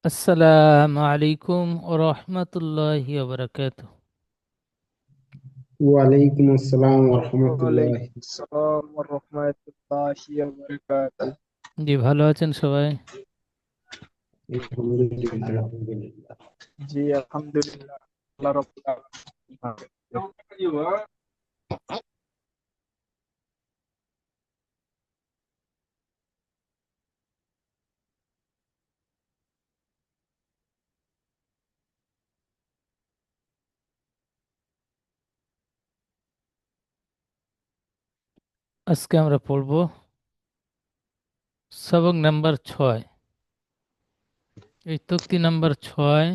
আসসালামু আলাইকুম ও রহমতুল্লাহি ওয়া বারাকাতুহু। ওয়ালাইকুম আসসালাম রহমতুল্লাহ। ওয়ালাইকুম আসসালাম ওয়া রাহমাতুল্লাহি ওয়া বারাকাতুহু। জি, ভালো আছেন সবাই? আলহামদুলিল্লাহ। জি, আলহামদুলিল্লাহ, আল্লাহ রাব্বুল আলামিন। আজকে আমরা পড়ব সবক নাম্বার 6। এই তক্তি নাম্বার 6,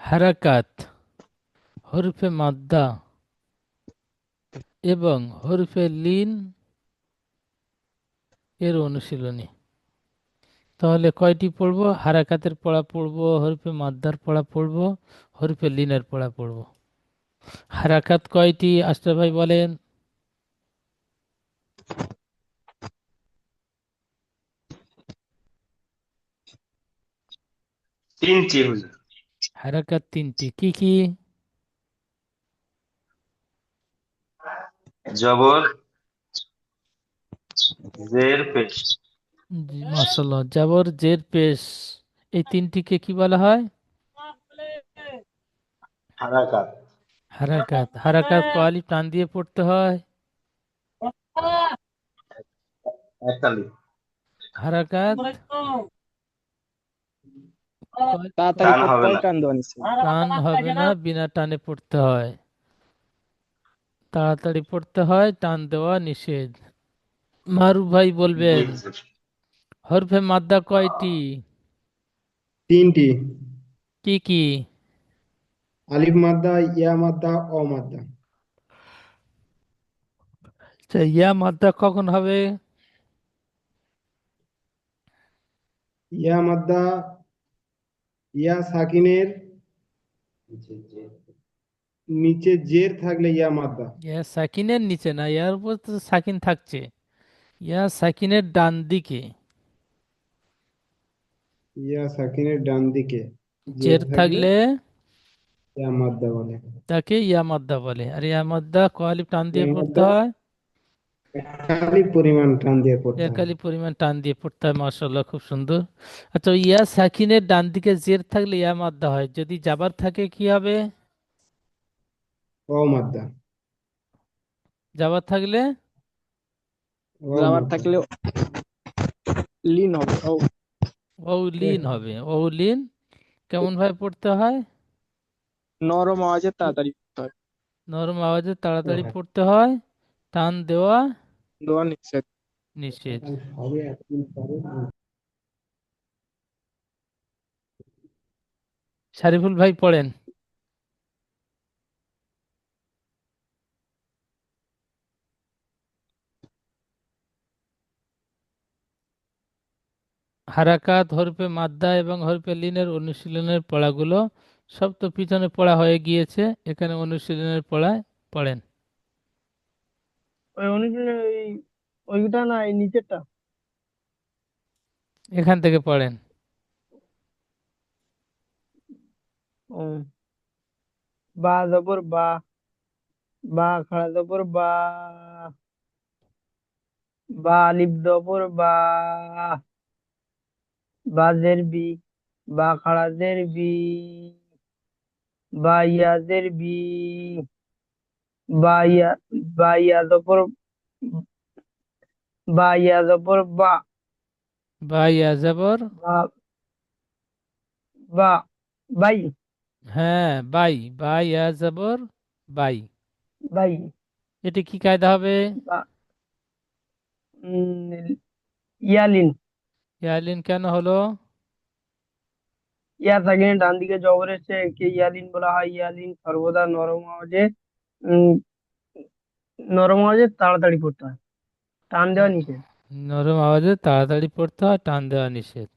হারাকাত, হরফে মাদ্দা এবং হরফে লিন এর অনুশীলনী। তাহলে কয়টি পড়ব? হারাকাতের পড়া পড়ব, হরফে মাদ্দার পড়া পড়ব, হরফে লিনের পড়া পড়ব। হারাকাত কয়টি আশরাফ ভাই বলেন? তিনটি হুজুর। হারাকাত তিনটি, কি কি? জবর, জের, পেশ। জি, মাশাআল্লাহ। জাবর, জের, পেশ, এই তিনটিকে কি বলা হয়? হারাকাত। হারাকাত। হারাকাত ক আলিফ টান দিয়ে পড়তে হয়? একতালি। হারাকাত তাড়াতাড়ি টান পড়তে হবে হয়, না। টান দেওয়া নিষেধ। টান হবে না, বিনা টানে পড়তে হয়। তাড়াতাড়ি পড়তে হয়, টান দেওয়া নিষেধ। মারুফ ভাই জি বলবেন, হুজুর। হরফে মাদ্দা কয়টি? তিনটি। কি কি? আলিফ মাদ্দা, ইয়া মাদ্দা, অ মাদ্দা। আচ্ছা, ইয়া মাদ্দা কখন হবে? ইয়া মাদ্দা, ইয়া সাকিনের নিচে জের থাকলে ইয়া মাদ্দা। ইয়া সাকিনের নিচে না, ইয়ার উপর তো সাকিন থাকছে। ইয়া সাকিনের ডান দিকে ইয়া সাকিনের ডান দিকে জের জের থাকলে থাকলে ইয়া মাদ্দা বলে। তাকে ইয়া মাদ্দা বলে। আর ইয়া মাদ্দা ক আলিফ টান দিয়ে ইয়া পড়তে মাদ্দা হয়? খালি পরিমাণ টান দিয়ে পড়তে হয়। একালি পরিমাণ টান দিয়ে পড়তে হয়। মাশাআল্লাহ, খুব সুন্দর। আচ্ছা, ইয়া সাকিনের ডান দিকে জের থাকলে ইয়া মাদ্দা হয়, যদি জাবার থাকে কি হবে? অ মাদ্দা। জাবার থাকলে অ যাওয়ার মাদ্দা। থাকলে লিন হবে। ও অউলিন হবে। অউলিন কেমন ভাবে পড়তে হয়? নরম আওয়াজে তাড়াতাড়ি পড়তে হয়, নরম আওয়াজে তাড়াতাড়ি পড়তে হয়, টান দেওয়া দেওয়া নিষেধ। নিষেধ। হবে একদিন পরে। শারিফুল ভাই পড়েন। হারাকাত, হরফে মাদ্দা এবং হরফে লিনের অনুশীলনের পড়াগুলো সব তো পিছনে পড়া হয়ে গিয়েছে, এখানে অনুশীলনের পড়ায় পড়েন। ওই অনুশীলনে ওইটা না, এই নিচেরটা। এখান থেকে পড়েন। ও, বা জবর বা, বা খাড়া জবর বা, বা আলিফ জবর বা, বা জের বি, বা খাড়া জের বি, বা ইয়া জের বি, বা ইয়া, বা ইয়া জবর, বা ইয়া জবর বা, বা ইয়া জাবর বা, বা বাই, হ্যাঁ, বাই। বা ইয়া জাবর বাই। বাই, এটি কি কায়দা হবে? বা উম, ইয়ালিন। ইয়ালিন কেন হলো? ইয়া থাকে ডান দিকে জবর এসে একে ইয়ালিন বলা হয়। ইয়ালিন সর্বদা উম, নরম আওয়াজে তাড়াতাড়ি পড়তে হয়, টান দেওয়া নিষেধ। নরম আওয়াজে তাড়াতাড়ি পড়তে হয়, টান দেওয়া নিষেধ।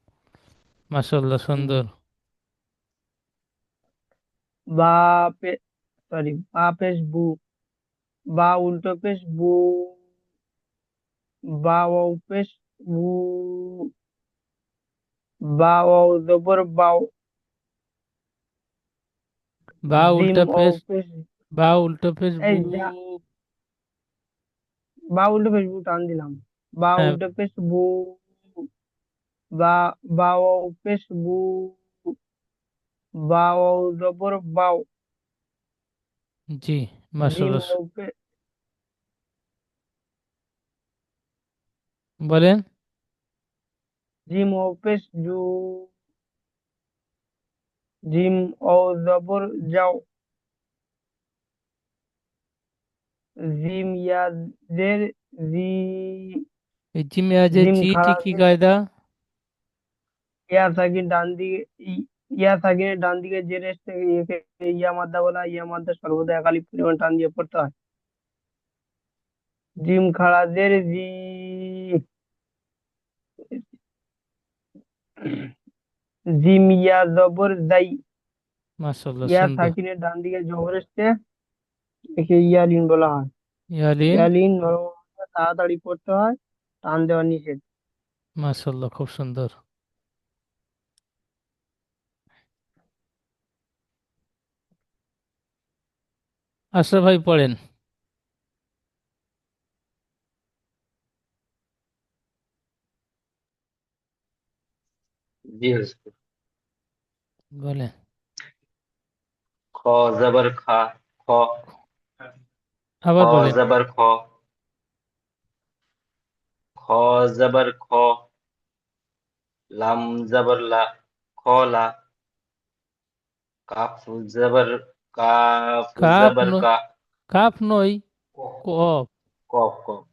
মাশাআল্লাহ, হুম। সুন্দর। বা পে সরি, বা পেশ বু, বা উল্টো পেশ বু, বা ওয়াও পেশ বু, বা ওয়াও জবর বাও। বা জিম উল্টা ও পেশ, পেশ বা উল্টা পেশ এই বু। যা, বা উল্টো পেশ বু টান দিলাম। বা হ্যাঁ, উল্টো পেশ বু। বা বা ওয়াও পেশ বু। বা ওয়াও জবর বাও। জি, জিম মাশাআল্লাহ। ও পে বলেন। জিম ও পেশ জু। জিম ও জবর যাও। জিম ইয়া জের জি। এই জিমে আজে জিম জিটি খাড়া কি জের কায়দা? ইয়া সাকিন ডান দিকে ইয়া সাকিনের ডান দিকে জের এসে একে ইয়া মাদ্দা বলা হয়। ইয়া মাদ্দা সর্বদা একালিপ পরিমাণ টান দিয়ে পড়তে হয়। জিম খাড়া জের জি। জিম ইয়া জবর যাই। মাশাআল্লাহ, ইয়া সুন্দর। সাকিনের ডান দিকে জবর এসছে একে ইয়ালিন বলা হয়। ইয়ালিন। ইয়ালিন নরম তাড়াতাড়ি পড়তে হয়, টান দেওয়া নিষেধ। মাশাআল্লাহ, খুব সুন্দর। আশরাফ ভাই পড়েন। জি হুজুর। বলেন। খ জবর খা। খ। খ আবার বলেন। জবর খ। খ জবর খ। লাম জবর লা। খলা। কাফ জবর কাফ কাপ জবর নয়, কা। কাপ নয়, কফ। কপ। কফ কফ।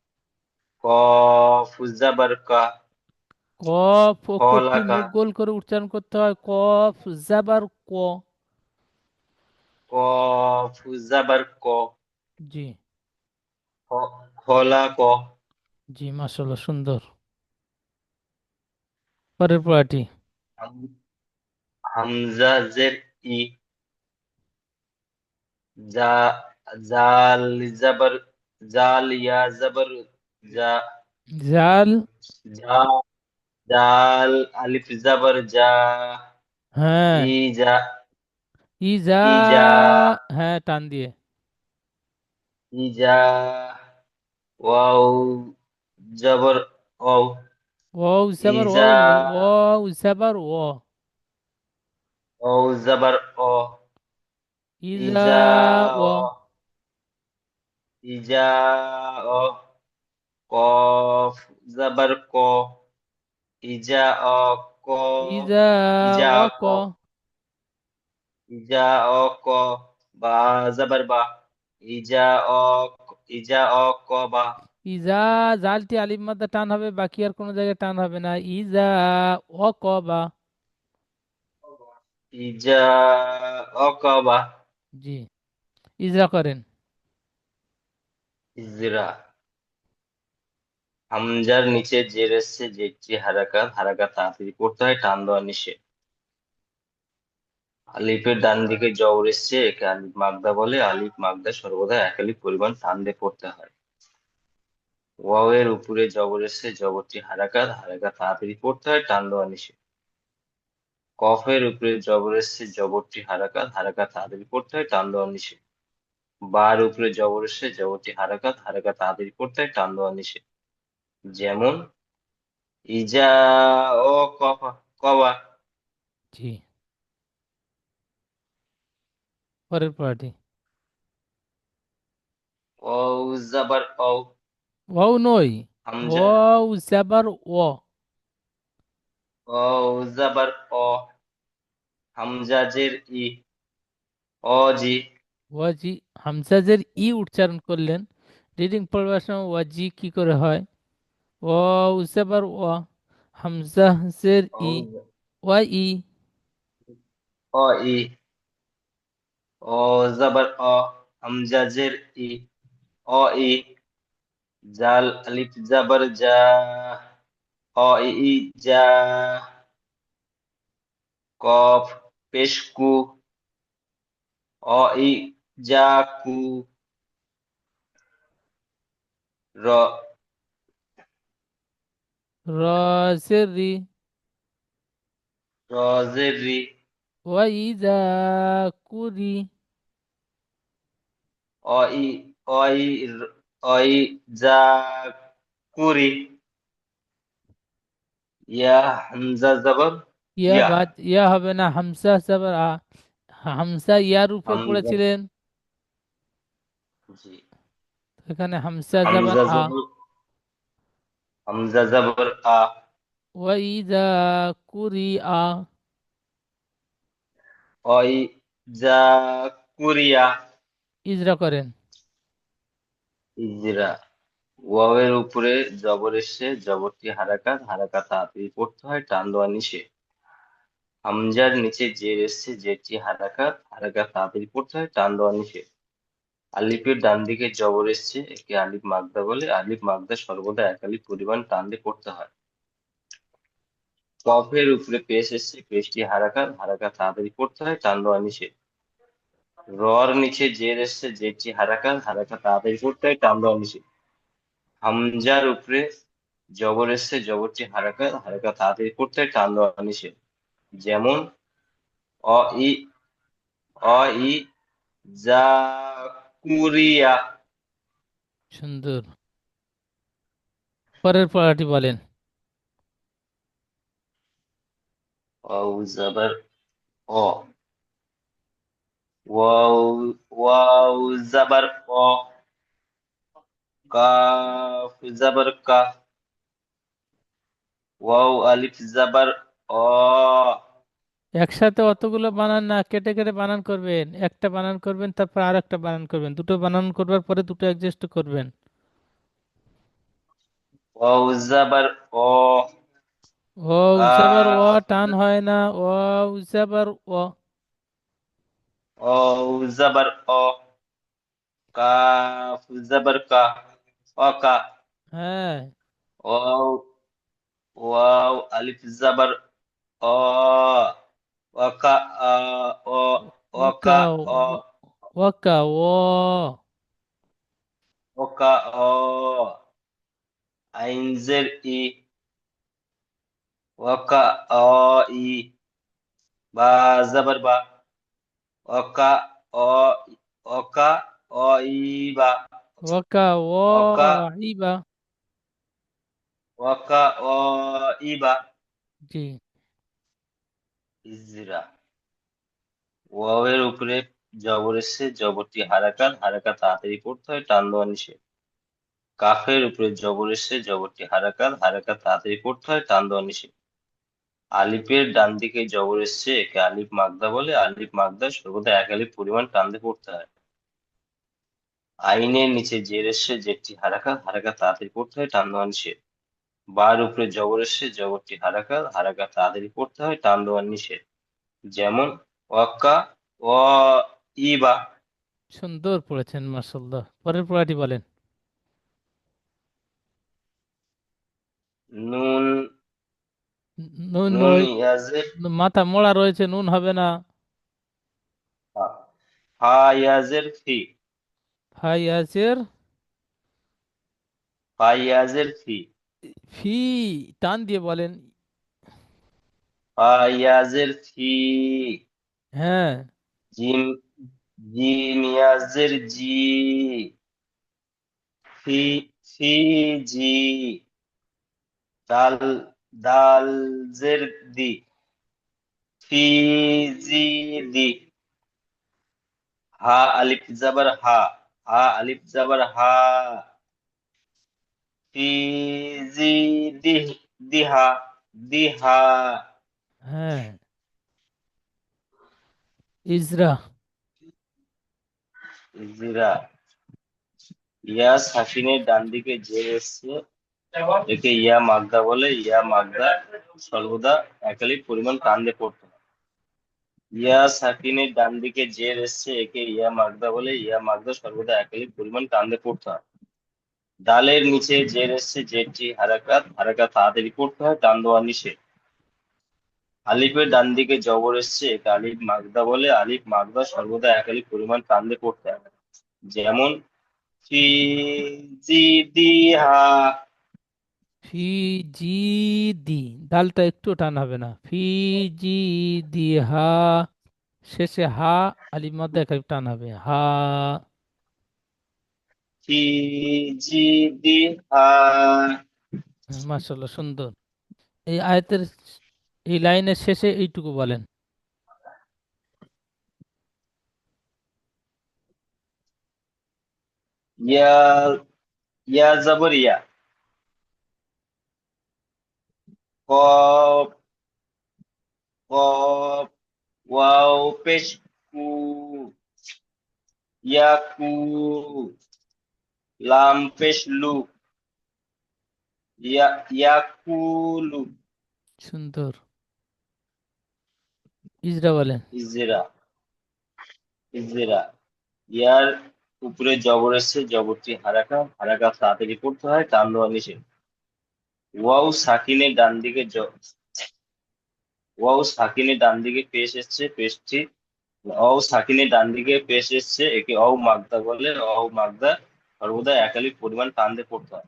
কফ জবর কা। কফ অক্ষরটি খলা কা। মুখ গোল করে উচ্চারণ করতে হয়। কফ জাবার ক। কফ জবর ক। জি। খলা ক। জি, মাশাআল্লাহ, সুন্দর। পরের পড়াটি। হাম- হামজা জের ই। জা জাল জবর জাল ইয়া জবর জা। জাল। জা জাল আলিফ জবর জা। হ্যাঁ। ই জা ইজা। ই জা হ্যাঁ, টান দিয়ে। ই জা ওয়াও জবর ও। ও জাবার ও ইজা নয়, ও জাবার ও। ও জবর ও। ইজা ইজা ও। ও। ইজা ও। কফ জবর ক। ইজা ও ক। ইজা ইজা ও ক। ক। ইজা ও ক। বা জবর বা। ইজা ও ইজা ও ক বা। ইজা, জালটি আলিফ মাদ্দা টান হবে, বাকি আর কোনো জায়গায় টান হবে না। ইজা ও ক বা। ইজা ও ক বা। জি। ইজরা করেন। ইজরা। হামজার নিচে জের এসছে, জেরটি হারাকাত, হারাকাত তাড়াতাড়ি পড়তে হয়, টান দেওয়া নিষেধ। আলিফের ডান দিকে জবর এসছে, একে আলিফ মাগদা বলে। আলিফ মাগদা সর্বদা এক আলিফ পরিমাণ টান দিয়ে পড়তে হয়। ওয়াও এর উপরে জবর এসছে, জবরটি হারাকাত, হারাকাত তাড়াতাড়ি পড়তে হয়, টান দেওয়া নিষেধ। কফের উপরে জবর এসছে, জবরটি হারাকাত, হারাকাত তাড়াতাড়ি পড়তে হয়, টান দেওয়া নিষেধ। বার উপরে জবর এসছে, জবরটি হারাকাত, হারাকাত তাড়াতাড়ি পড়তে হয়, টান দেওয়া নিষেধ। যেমন ইজা ও কফা কবা। জি। পরের পড়াটি। ও জাবার ও। ও নই, হামজা ও জাবার ও। ও জাবার অ। হামজা জের ই। অ জি। ওয়াজি। হামজাজের ই উচ্চারণ করলেন, রিডিং পড়বার সময় ওয়াজি কি করে হয়? ও জাবার ও। হামজাজের ও ই। ওয়া ই। অ ই। ও জাবার অ। হামজা জের ই। অ ই। জাল আলিফ জাবার জা। অ ই ই জা। কফ পেশকু। অ ই জা কু। র রজের রি। রজের রি, ওয়াইদা কুরি, অই অই অই যা কুরি, ইয়া হামজা জবর ইয়া ইয়া, বাদ, ইয়া হবে না, হামসা জবর আ। হামসা ইয়ার উপর হামজা, পড়েছিলেন, জি, এখানে হামসা জবর হামজা আ। জবর, হামজা জবর আ, ওয়াইদা কুরি আ, অই যা কুরিয়া, ইজরা করেন। ইজরা। ওয়াওয়ের উপরে জবর এসে জবরটি হারাকাত, হারাকাত তাড়াতাড়ি পড়তে হয়, টান দেওয়া নিষেধ। হামজার নিচে জের এসছে, জেরটি হারাকাত, হারাকাত তাড়াতাড়ি পড়তে হয়, টান দেওয়া নিষেধ। আলিফের ডান দিকে জবর এসছে, একে আলিফ মাগদা বলে। আলিফ মাগদা সর্বদা এক আলিফ পরিমাণ টান দিয়ে পড়তে হয়। কফের উপরে পেশ এসছে, পেশটি হারাকাত, হারাকাত তাড়াতাড়ি পড়তে হয়, টান দেওয়া নিষেধ। রর নিচে জের এসছে, জেরটি হারাকাত, হারাকাত তাড়াতাড়ি পড়তে হয়, টান দেওয়া নিষেধ। হামজার উপরে জবর এসছে, জবরটি হারাকাত, হারাকাত তাড়াতাড়ি পড়তে হয়, টান দেওয়া নিষেধ। যেমন অ ই, অ ই যা কুরিয়া, সুন্দর। পরের পড়াটি বলেন। অউ জাবার অ, ওয়াও, ওয়াও জাবার অ, কাফ জাবার কা, ওয়াও আলিফ জাবার অ, একসাথে অতগুলো বানান না, কেটে কেটে বানান করবেন। একটা বানান করবেন, তারপর আর একটা বানান করবেন, দুটো বানান করবার পরে দুটো অ্যাডজাস্ট করবেন। ওয়াও জাবার অ, ও উজাবার ও, কাফ, টান হয় না। ও উজাবার ও। ওয়াও জাবার অ, কাফ জাবার কা, অকা। হ্যাঁ, ওয়াও, ওয়াও আলিফ জাবার অ, ওয়াকা আ, অ, ওকা ওকা অ, ওকা ও। ওকা অ, আইনজের ই, ওয়াকা অ ই, বা জাবার বা, ওকা অ, ওকা অ ই বা, ওকা ও ওকা, ইবা। ওকা অ ই বা। জি। ইজরা। ওয়াওয়ের উপরে জবর এসছে, জবরটি হারাকাত, হারাকাত তাড়াতাড়ি পড়তে হয়, টান দেওয়া নিষেধ। কাফের উপরে জবর এসছে, জবরটি হারাকাত, হারাকাত তাড়াতাড়ি পড়তে হয়, টান দেওয়া নিষেধ। আলিফের ডান দিকে জবর এসছে, একে আলিফ মাগদা বলে। আলিফ মাগদা সর্বদা এক আলিফ পরিমাণ টান দিয়ে পড়তে হয়। আইনের নিচে জের এসছে, জেরটি হারাকাত, হারাকাত তাড়াতাড়ি পড়তে হয়, টান দেওয়া নিষেধ। বার উপরে জবর এসছে, জবরটি হারাকাত, হারাকাত তাড়াতাড়ি পড়তে হয়, টান দেওয়া নিষেধ। যেমন ওয়াক্কা ও ইবা। সুন্দর পড়েছেন, মাশাআল্লাহ। পরের পড়াটি বলেন। নুন, নুন নুন ইয়াজের মাথা মোড়া রয়েছে, নুন হবে না। ফা, ফা ইয়াজের ফি, ফাই আছের ফা ইয়াজের ফি, ফি, টান দিয়ে বলেন। ফা ইয়াজের ফি। হ্যাঁ, জিম, জিম ইয়াজের জি, ফি, ফি জি। দাল, দাল জের দি, ফি জি দি। হা আলিফ জাবার হা, হা আলিফ জাবার হা, ফি জি দি, দিহা, দিহা। হ্যাঁ, ইজরা। জিরা। ইয়া সাকিনের ডান দিকে যে এসছে, একে ইয়া মাগদা বলে। ইয়া মাগদা সর্বদা একালিক পরিমাণ টান দিয়ে পড়তে হয়। ইয়া সাকিনের ডান দিকে জের এসছে, একে ইয়া মাগদা বলে। ইয়া মাগদা সর্বদা একালিক পরিমাণ টান দিয়ে পড়তে হয়। ডালের নিচে জের এসছে, জেরটি হারাকাত, হারাকাত তাড়াতাড়ি পড়তে হয়, টান দেওয়া নিষেধ। আলিফের ডান দিকে জবর এসছে, একে আলিফ মাগদা বলে। আলিফ মাগদা সর্বদা একালিক পরিমাণ টান দিয়ে পড়তে হয়। যেমন ফি জি দিহা, ফি জি দি, দালটা একটু টান হবে না। ফি জি দি হা, শেষে হা আলিফ মাদ্দা একালিফ টান হবে। হা। ফি জি দি হা। মাশাআল্লাহ, সুন্দর। এই আয়াতের এই লাইনের শেষে এইটুকু বলেন। ইয়া, ইয়া জবর ইয়া। কফ, কফ। ওয়াও পেশ কু, ইয়াকু। লাম পেশ লু, ইয়াকুলু। সুন্দর। ইজরা বলেন। Ezra, Ezra. ইয়ার উপরে জবর এসছে, জবরটি হারাকা, হারাকা তাড়াতাড়ি পড়তে হয়, টান দেওয়া নিষেধ। ওয়াও সাকিনের ডান দিকে ওয়াও সাকিনের ডান দিকে পেশ এসছে, পেশটি অও সাকিনের ডান দিকে পেশ এসছে, একে অও মাগদা বলে। অও মাগদা সর্বদা একালিক পরিমাণ টান দিয়ে পড়তে হয়।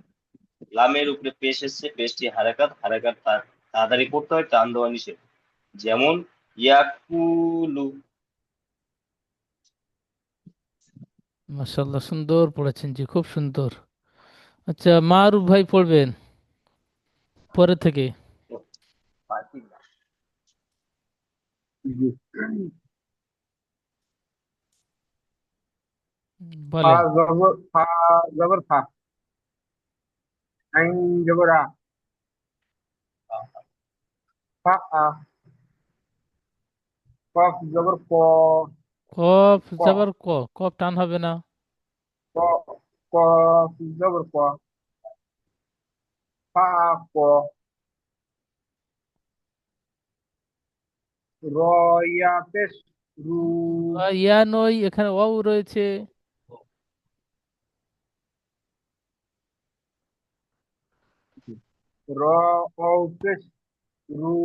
লামের উপরে পেশ এসছে, পেশটি হারাকাত, হারাকাত তাড়াতাড়ি পড়তে হয়, টান দেওয়া নিষেধ। যেমন ইয়াকুলু। মাশাআল্লাহ, সুন্দর পড়েছেন জি, খুব সুন্দর। আচ্ছা, মারুফ ভাই পড়বেন পরে থেকে। জি। ফা বলেন। জবর ফা, জবর ফা। আইন জবর আ, ফা আ। কফ জবর ক, কফ ক জবর ক, কফ টান হবে না। ক, কফ জবর ক, ফা আ ক। র ইয়া পেশ রু, ইয়া নই, এখানে ওয়াও রয়েছে। র ও পেশ রু,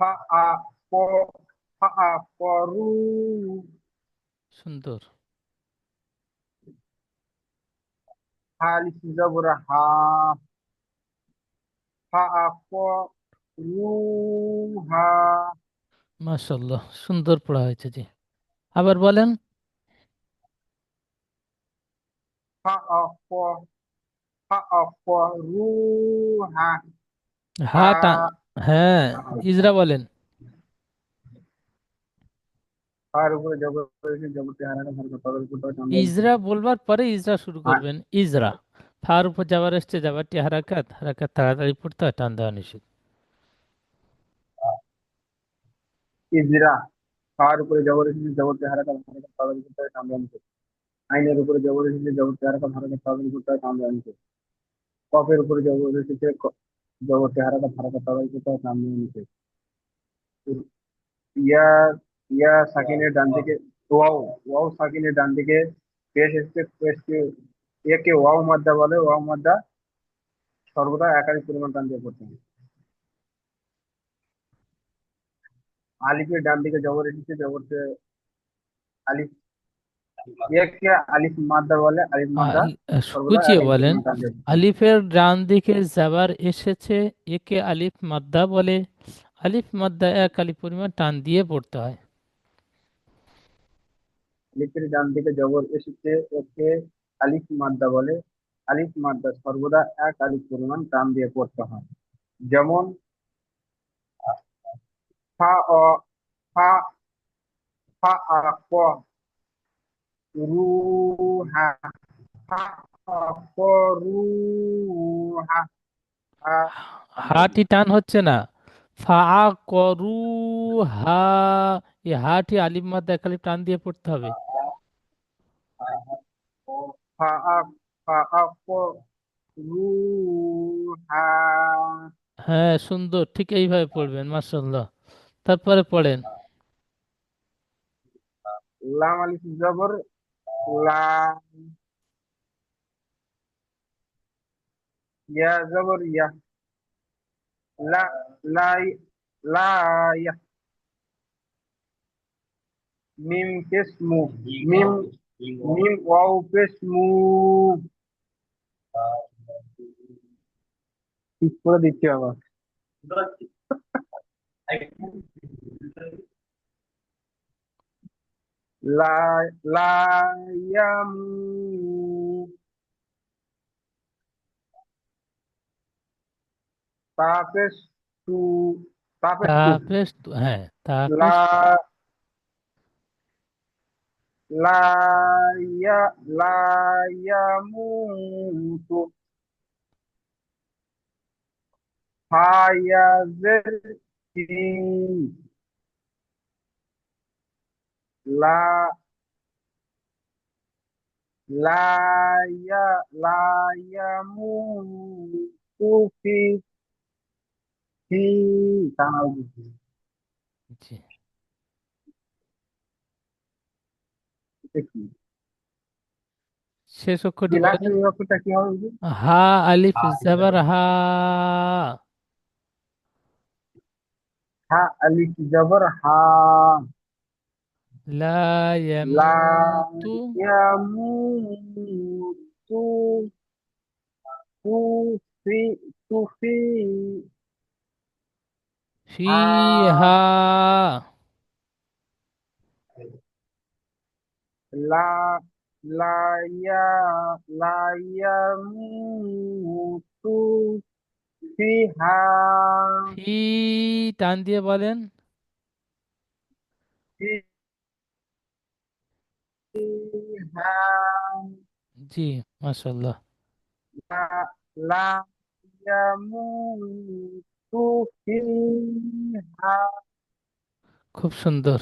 ফা আ ক, ফা আ করু। সুন্দর। হালিফ জবর হা, ফা আ ক রু হা। মাশাআল্লাহ, সুন্দর পড়া হয়েছে জি। আবার বলেন। ফা আ ক, ফা আ ক রু হা। হা টা, হ্যাঁ। ইজরা বলেন। আর উপরে জবর রয়েছে, জবরটি হারানো হারকা তাদের উপর আমরা লিখি। ইজরা বলবার পরে ইজরা শুরু আর করবেন। ইজরা, ফার উপর যাবার এসছে, যাবারটি হারাকাত, হারাকাত তাড়াতাড়ি পড়তে হয়, টান দেওয়া নিষেধ। ইজরা, আর উপরে জবর এসেছে, জবরটি হারাকা হারকা তাদের উপর আমরা লিখি। আইনের উপরে জবর এসেছে, জবরটি হারাকা হারকা তাদের উপর আমরা লিখি। কফের উপরে জবর এসেছে, জবরটি হারাকা হারকা তাদের উপর আমরা লিখি। ইয়া, ইয়া সাকিনের ডান দিকে ওয়াও, ওয়াও সাকিনের ডান দিকে পেশ এসছে, পেশকে একে ওয়াও মাদ্দা বলে। ওয়াও মাদ্দা সর্বদা একাধিক পরিমাণ টান দিয়ে পড়তে হয়। আলিফের ডান দিকে জবর এসেছে, জবরকে আলিফ, একে আলিফ মাদ্দা বলে। আলিফ মাদ্দা সর্বদা গুছিয়ে একাধিক বলেন। পরিমাণ টান দিয়ে পড়তে হয়। আলিফের ডান দিকে যাবার এসেছে, একে আলিফ মাদ্দা বলে। আলিফ মাদ্দা এক আলিফ পরিমাণ টান দিয়ে পড়তে হয়। আলিফের ডান দিকে জবর এসেছে, একে আলিফ মাদ্দা বলে। আলিফ মাদ্দা সর্বদা এক আলিফ পরিমাণ টান দিয়ে পড়তে হয়। যেমন ফা অ, ফা, ফা আ ক রু হা, ফা আ ক রু হা। হাটি টান হচ্ছে না। ফা করু হা, এই হাটি আলিফ মাদ্দা এক আলিফ টান দিয়ে পড়তে হবে। ফা আ, ফা আ ক রু হা। হ্যাঁ, সুন্দর, ঠিক এইভাবে পড়বেন, মাশাআল্লাহ। তারপরে পড়েন। লাম আলিফ জবর লা, ইয়া জবর ইয়া, লা, লাই, লা ইয়া। মিম পেশ মু, মিম, মিম ওয়াও পেশ মু। ঠিক করে দিচ্ছি আবার। লা লা ইয়ামু, তাপেশ তু, তাপেশ তু, তাপেস হ্যাঁ লা তাপেস লা ইয়া লা ইয়ামুতু, হায়াজের কি, লা লা ইয়া লা ইয়ামুতু ফি ফি, টানা উঠেছে। জি। এটা কি? শেষ অক্ষরটি কি বলে লাস্টের দেন। এই অক্ষরটা কি হবে বুঝি? হা আলিফ জাবার হা। হা আলিফ জবর হা, লা লা ইয়ামুতু ইয়ামুতু, তু ফি, তু ফি, হা ফিহা। লা লা ইয়া লা ইয়ামুতু ফিহা, ফি টান দিয়ে বলেন। ফিহা, জি, মাশাল্লাহ। লা লা ইয়ামুতু ফিহা। খুব সুন্দর।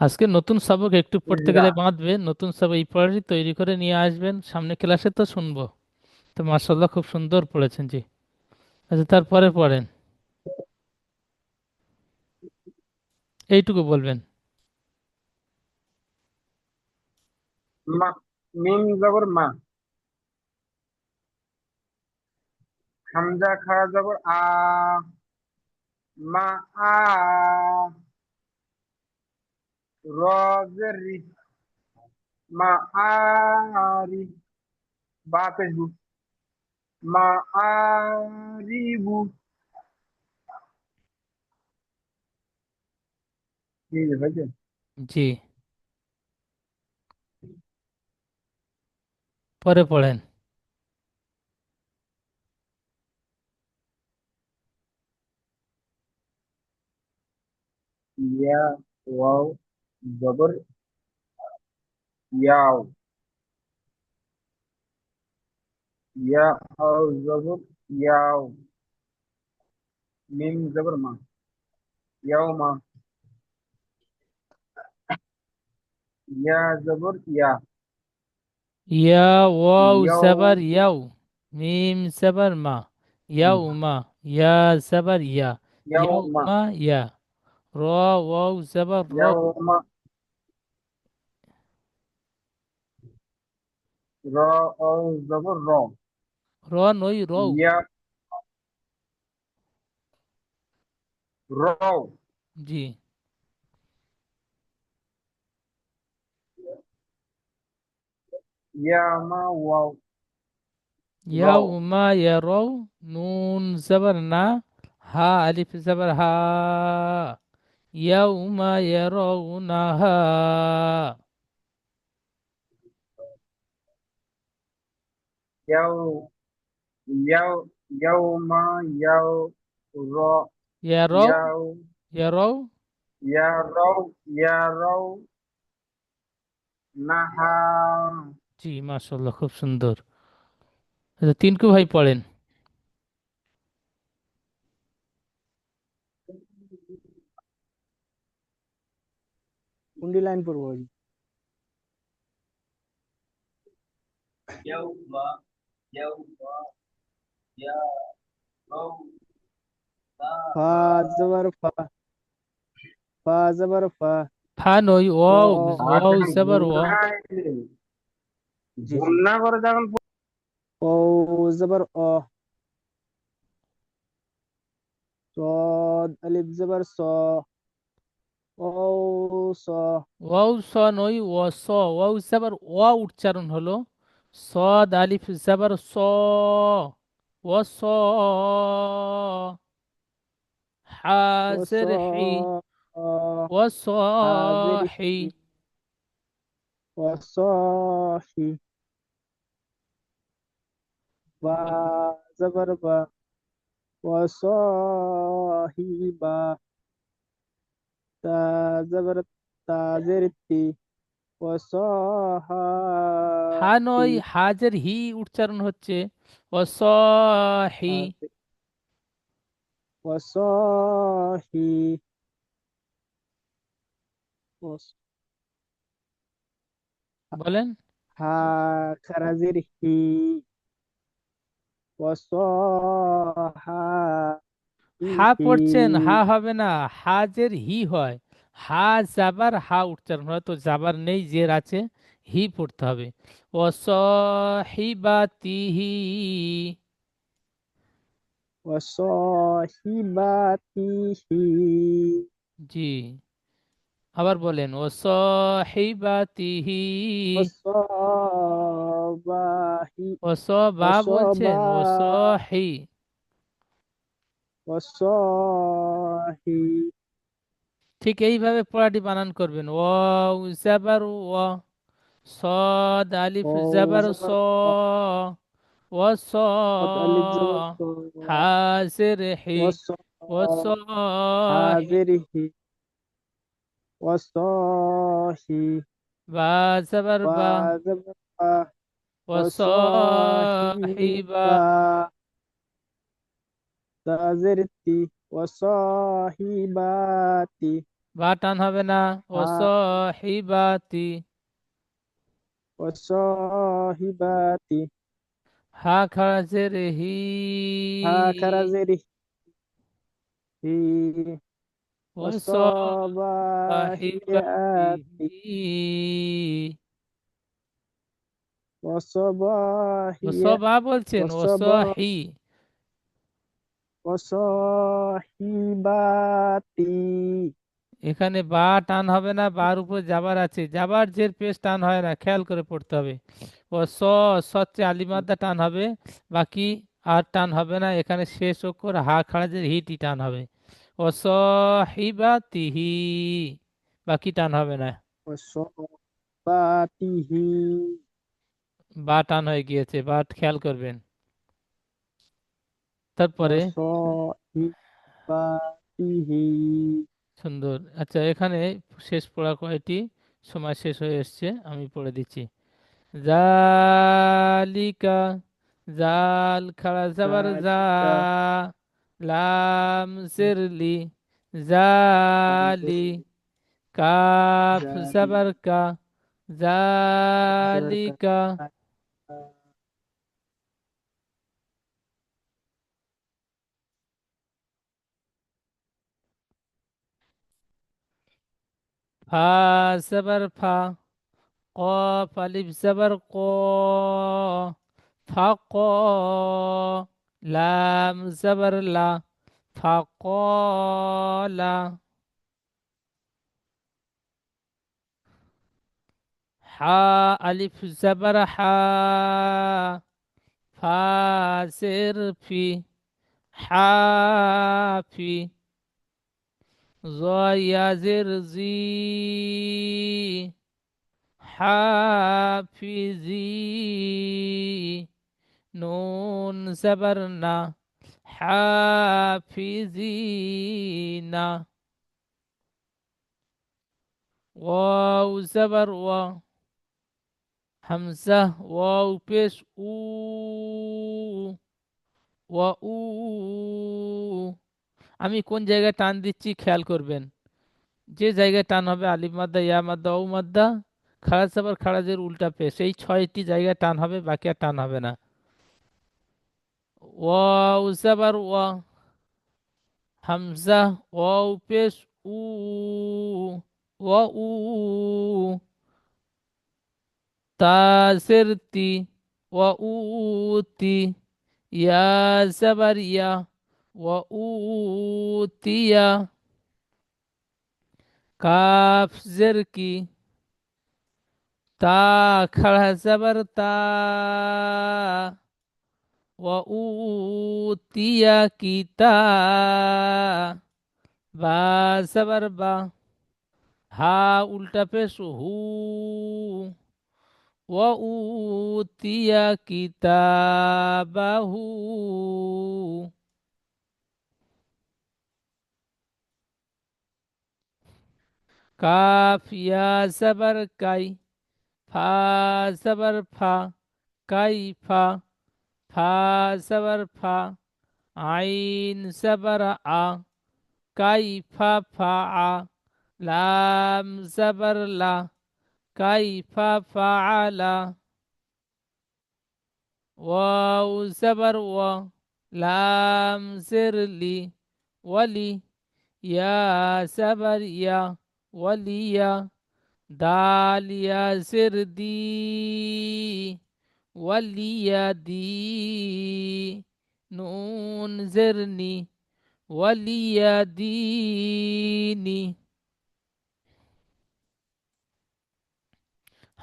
আজকে নতুন সবক একটু পড়তে ইজরা, গেলে বাঁধবে, নতুন সবক এই পড়াটি তৈরি করে নিয়ে আসবেন সামনে ক্লাসে, তো শুনবো। তো মাশাল্লাহ খুব সুন্দর পড়েছেন জি। আচ্ছা তারপরে পড়েন, এইটুকু বলবেন। মা, মিম জবর মা, হামজা খারা জবর আ, মা আ, র জের রি, মা আরি, বা পেশবু, মা আরিবু। ঠিক আছে ভাইজান। জি, পরে পড়েন। ইয়া ওয়াও জবর ইয়াও, ইয়া আও জবর ইয়াও, মিম জবর মা, ইয়াও মা, ইয়া জবর ইয়া, ইয়া ওয়াও ইয়াও, জাবার ইয়াও, মিম জাবার মা, ইয়াও মা, ইয়া জাবার ইয়া, ইয়াও ইয়াও মা, মা ইয়া, র ওয়াও জাবার র, ইয়াও মা, র আও জবর র, র নই রৌ। ইয়া রও, জি, ইয়া মা ওয়াও, ইয়াও রও, মা ইয়া রৌ, নুন জাবার না, হা আলিফ জাবার হা, ইয়াও মা ইয়া রৌ না হা। ইয়াও ইয়াও, ইয়াও মা, ইয়াও র, ইয়া রৌ, ইয়াও, ইয়া রৌ। ইয়া রও, ইয়া রও নাহা। জি মাশাল্লাহ খুব সুন্দর। আচ্ছা তিনকু ভাই পড়েন। কোনটি লাইন পড়বো ভাই? ফা জবর ফা, ফা জবর ফা, ফা নই র ওয়াও, আর ওয়াও যখন জাবার ওয়া। জি জি, গুন্না করে যখন ও জবর অ, صاد ألف زبر صا، أو صا، ওয়াও স নই ও স, ওয়াও জাবার ওয়া উচ্চারণ হলো, সদ আলিফ জাবার স, وصا حازرحي وصا حاضره وصاحي. وصاحي با زبر با وصاحبا تا زبر تا زير التي হা وصاحبي নয়, হাজের হি উচ্চারণ হচ্ছে ওয়াসাহি। وصاحي وص- বলেন। ها خرزره وصاحبه হা পড়ছেন, হা হবে না, হাজের হি হয়। হা জাবার হা উচ্চারণ হয়, তো জাবার নেই, জের আছে, হি পড়তে হবে। ওয়াসাহিবাতিহি। وصاحبته জি, আবার বলেন ওয়াসাহিবাতিহি। وصابه ওয়াসাবা বলছেন, وصبا ওয়াসাহি। وصاحي ঠিক এইভাবে পড়াটি বানান করবেন। ওয়াও জাবার ওয়া, صاد ألف زبر وزبر صا، وصا صاد ألف زبر صا حازر حي، وصاحي. وصاحبه وصاحي با زبر با، وزبر با وصاحبا. وصاحبا تازرتي وصاحباتي বা টান হবে না, وصاحباتي। وصاحباتي হা খাজের হি, هكذا زره وصباحياتي وصاحبته. وصباحي وصবা বলছেন, وصبا وصاحي। وصاحباتي এখানে বা টান হবে না, বার উপর যাবার আছে, যাবার জের পেশ টান হয় না, খেয়াল করে পড়তে হবে। ও সচ্ছে আলিমাদ্দা টান হবে, বাকি আর টান হবে না। এখানে শেষ অক্ষর হা খাড়াজের হিটি টান হবে। ও হিবাতিহি, বাকি টান হবে না। وصحباته বা টান হয়ে গিয়েছে, বা খেয়াল করবেন। তারপরে وصاحباته সুন্দর। আচ্ছা, এখানে শেষ পড়া কয়টি, সময় শেষ হয়ে এসছে, আমি পড়ে দিচ্ছি। জালিকা, জাল খাড়া জাবার জা, ذلك লাম জিরলি, জালি, কাফ ذلك জাবার কা, ذلك জালিকা। ফা জাবার ফা, কফ আলিফ জাবার ক, ফাক, লাম জাবার লা, ফাকলা। হা আলিফ জাবার হা, ফা জের ফি, হাফি। জয়া জের জি, হাফিজি। নুন জাবার না, হাফিজিনা। ওয়াও জাবার ওয়া, হামজা ওয়াও পেশ উ, ওয়া উ। আমি কোন জায়গায় টান দিচ্ছি খেয়াল করবেন। যে জায়গায় টান হবে আলিফ মাদ্দা, ইয়া মাদ্দা, ও মাদ্দা, খারাজ আবার খারাজের উল্টা পেশ, এই ছয়টি জায়গায় টান হবে, বাকি আর টান হবে না। ওয়াও জাবার ওয়া, হামজা ওয়াও পেশ উ, ওয়া উ। তাসের তি, ওয়া উতি, ইয়া জাবার ইয়া, ওয়া উতিয়া। কাফ জের কি, তা খাড়া জাবার তা, ওয়া কিতা বা সাবার বা, হা উল্টা পেশ হু, ওয়া কিতাবাহু। কাফ ইয়া সাবার কাই, ফা সাবার ফা, কাই ফা, ফা সাবার ফা, আইন সাবার আ, কাই ফা ফা আ, লাম সাবার লা, কাই ফা ফা আলা, ওয়াও সাবার ওয়া, লাম জের লি, ওয়ালি, ইয়া সাবার ইয়া, ওয়ালিয়া, দাল ইয়া জের দি, ওয়ালিয়াদি, নুন জেরনি, ওয়ালিয়াদিনি,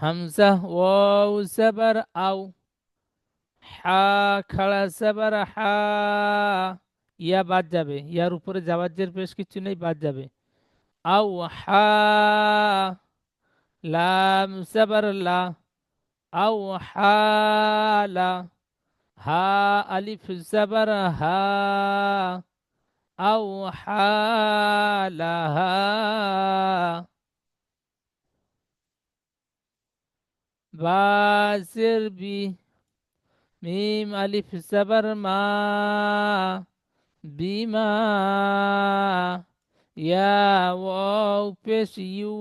হামজা ওয়াও সাবার আও, হা খাড়া সাবার হা, ইয়া বাদ যাবে, ইয়ার উপরে জাবাজের বেশ কিছু নেই, বাদ যাবে। আও হা, লাম সাবার লা, আও হালা, হা আলিফ সাবার হা, আও হালাহা, বা জের বি, মিম আলিফ সাবার মা, বিমা, ইয়া ওয়াও পেশ ইউ,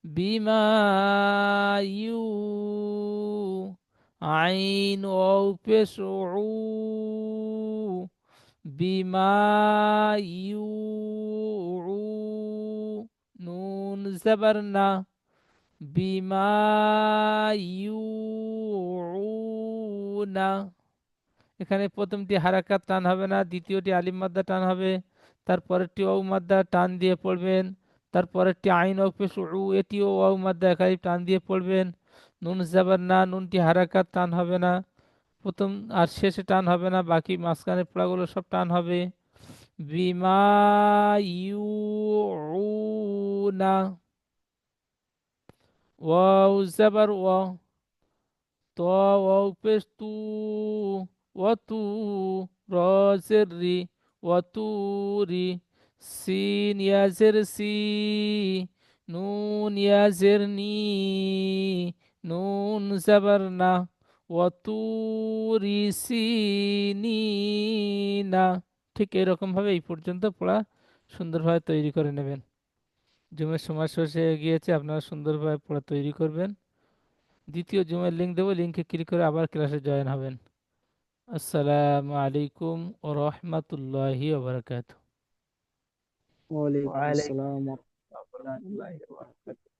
বিমা ইউ, আইন ওয়াও পেশ উ, বিমা ইউ, নুন জবর না, বিমা ইউনা। এখানে প্রথমটি হারাকাত টান হবে না, দ্বিতীয়টি আলিম মাদ্দা টান হবে, তারপরেরটি ওয়াও মাদ্দা টান দিয়ে পড়বেন, তারপরেরটি আইন ও পেশ উ, এটিও ওয়াও মাদ্দা একাই টান দিয়ে পড়বেন। নুন জাবার না, নুনটি হারাকাত টান হবে না, প্রথম আর শেষে টান হবে না, বাকি মাঝখানে পড়াগুলো সব টান হবে। বিমা ইউনা, ওয়াও জাবার ওয়া, ত ওয়াও পেশ তু, ওয়াতু, র জের রি, ওয়াতুরি, সিন ইয়া জের সি, নুন ইয়া জের নি, নুন জাবার না, ওয়াতুরি সিনিনা। ঠিক এরকম ভাবে এই পর্যন্ত পড়া সুন্দরভাবে তৈরি করে নেবেন। জুমের সময় শেষ হয়ে গিয়েছে, আপনারা সুন্দরভাবে পড়া তৈরি করবেন। দ্বিতীয় জুমের লিঙ্ক দেবো, লিঙ্কে ক্লিক করে আবার ক্লাসে জয়েন হবেন। আসসালামু আলাইকুম ও রহমতুল্লাহি ওয়া বারাকাতুহু। ওয়ালাইকুম ওয়ালাইকুম আসসালাম। আসসালাম ওয়া রাহমাতুল্লাহি ওয়া বারাকাতুহু।